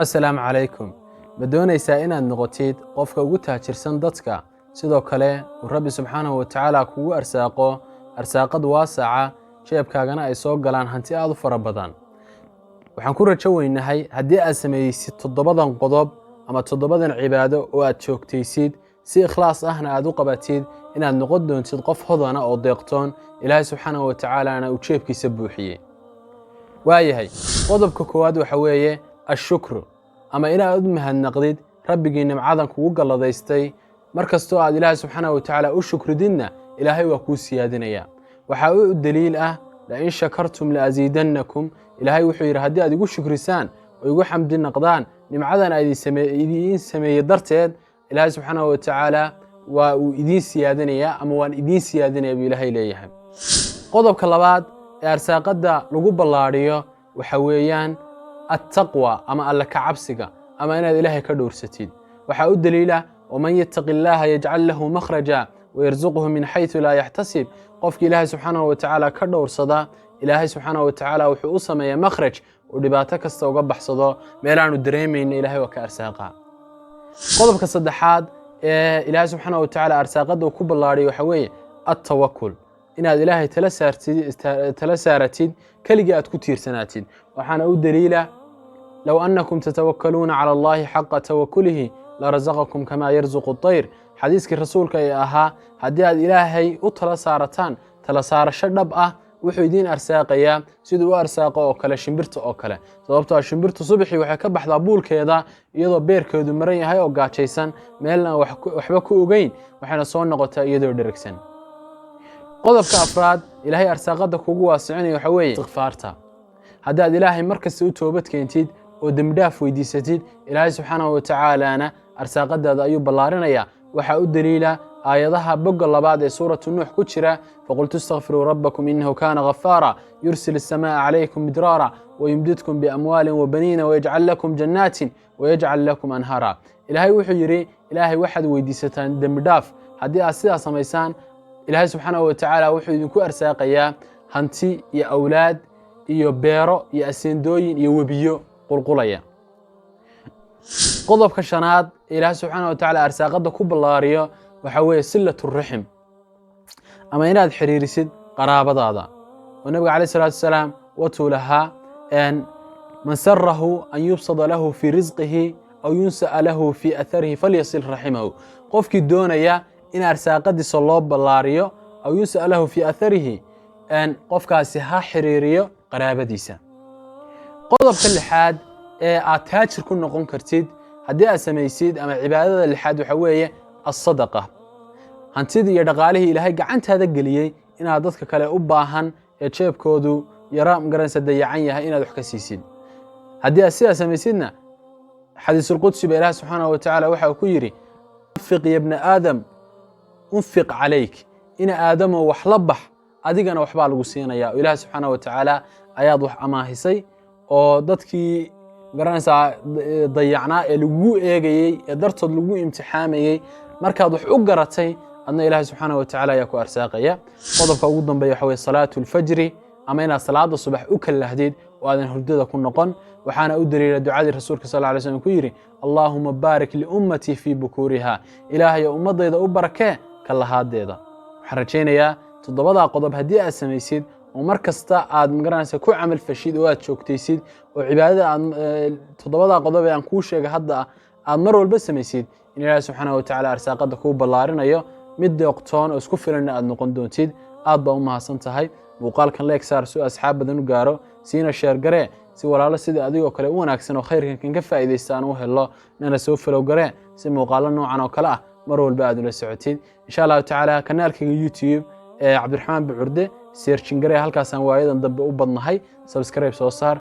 السلام عليكم. بدونaysaa inaad noqotid qofka ugu taajirsan dadka sidoo kale Rabbi subhanahu wa ta'ala kugu arsaaqad waasaca jeebkaagana ay soo galaan hanti aad u fara badan. Waxaan ku rajo weynahay haddii aad sameeysid toddobadan qodob ama toddobadan cibaado oo aad joogtaysid si ikhlaas ahna aad u qabatid inaad noqon doontid qof hodana oo deeqtoon Ilaahay subhanahu wa ta'ala uu jeebkiisa buuxiyay. waayahay qodobka koowaad waxa weeye ashukru ama inaad mahadnaqdid rabbigii nimcadan kugu galladaystay markastoo aad Ilaahay subhanahu wa ta'ala u shukridina Ilaahay waa ku siyaadinaya. waxa uu daliil ah la in shakartum la azidannakum. Ilaahay wuxuu yiri haddii aad igu shukrisaan oo igu xamdi naqdaan nimcadan aad idiin sameeyay darteed Ilaahay subhanahu wa ta'ala waa uu idiin siyaadinaya ama waan idiin siyaadinaya bi Ilaahay leeyahay. qodobka labaad ee arsaaqada lagu ballaariyo waxa weeyaan التقوى أما الله كعبسك أما إن إلهي كدورستين. وحاول دليله ومن يتق الله يجعل له مخرجا ويرزقه من حيث لا يحتسب. قفك إلهي سبحانه وتعالى كدور صدا إلهي سبحانه وتعالى وحوصة ما مخرج ولباتك استوقبح صدا ميلان الدريمي إن إلهي وكأرساقها. قضبك الصدحات إلهي سبحانه وتعالى أرساقده وكب الله وحوي التوكل. إن إلهي تلسارتين كلجات كتير سناتين. وحنا أود دليله لو أنكم تتوكلون على الله حق توكله لرزقكم كما يرزق الطير. حديثك الرسول كياها هدي الإلهي تلسارتان تلسار الشرب وحيدين أرساقيا سيدو أرساقه أكله شمبرت أكله صوبته الشمبرت صبحي وحكب حضابول كذا يضو بيرك يدو مرية هاي وقعد شيسان ميلنا وحبكوا وجين وحنا صون نقطة يدو دركسن. قضب كأفراد إلهي أرساقده كوجوا واسعني وحوي استغفارته. هذا إلهي مركز توبت كينتيد ودمداف ويديستيد إلهي سبحانه وتعالى أنا أرساقده هذا أيوب بلارنيا وحاود دليله آياتها بقى الله بعد سورة النوح كتشرة فقلت استغفروا ربكم إنه كان غفارا يرسل السماء عليكم مدرارا ويمددكم بأموال وبنين ويجعل لكم جنات ويجعل لكم أنهارا. إلهي وحيري إلهي واحد ويديستان دمداف هذه أساسا سميسان إلهي سبحانه وتعالى وحيد كو أرساقيا هنتي يا أولاد iyo beero iyo asindooyin iyo wabiyo qulqulaya. qodobka shanaad Ilaahay subhanahu wa ta'ala arsaaqada ku ballaariyo waxa weeye silatu rahim ama inaad xiriirisid qaraabadaada. Nabiga kaleey salaatu salaam watu laha an man sarrahu an yubsada lahu fi rizqihi aw yunsa lahu fi atharihi falyasil rahimahu. qofkii doonaya in arsaaqadiisa loo ballaariyo aw yunsa lahu fi atharihi an qofkaasi ha xiriiriyo qaraabadiisa. qodobka lixaad ee aad taajir ku noqon kartid haddii aad samaysid ama cibaadada lixaad waxa weeye as-sadaqa. hantidii iyo dhaqaalihii Ilaahay gacantaada geliyay inaad dadka kale u baahan ee jeebkoodu yara magaranaysa dayacan yahay inaad wax ka siisid. haddii aad sidaas samaysidna xadiisul qudsi ba Ilaahay subhanahu wa ta'ala waxa uu ku yiri anfiq ya ibn aadam unfiq alayk ina aadamo wax la bax adigana waxba lagu siinayaa. Ilaahay subhanahu wa ta'ala ayaad wax amaahisay oo dadkii garanaysa dayacnaa ee lagu eegayay ee dartood lagu imtixaamayay markaad wax u garatay adna Ilaahay subhanahu wa ta'ala ayaa ku arsaaqaya. qodobka ugu dambeeya waxa weeye salaatul fajr ama inaad salaada subax u kalahdid oo aadan hurdada ku noqon. waxaana u daliila ducadii rasuulka sallallahu alayhi wasallam ku yiri Allahumma barik li ummati fi bukuriha. Ilaahay ummadayda u barakee kalahaadeeda. waxaan rajaynayaa toddobada qodob haddii aad samaysid oo markasta aad magaranaysa ku amal fashid oo aad joogtaysid oo cibaadada aad toddobada qodob ee aan ku sheegay hadda aad mar walba samaysid in Ilaahay subhanahu wa ta'ala arsaaqada ku ballaarinayo mid deeqtoon oo isku filan aad noqon doontid. aad baa u mahadsan tahay. muuqaalkan like saar si asxaab badan u gaaro siina share gare si walaalo sida adigoo kale u wanaagsan oo khayrkan kan ka faa'iideystaan u helo nana soo follow gare si muuqaalo noocan oo kale ah mar walba aad ula socotid insha Allah ta'ala kanaalkayga YouTube عبد الرحمن بعرده سيرشنجري هالكاسان وايد ندب وبضنهاي سبسكرايب سو صار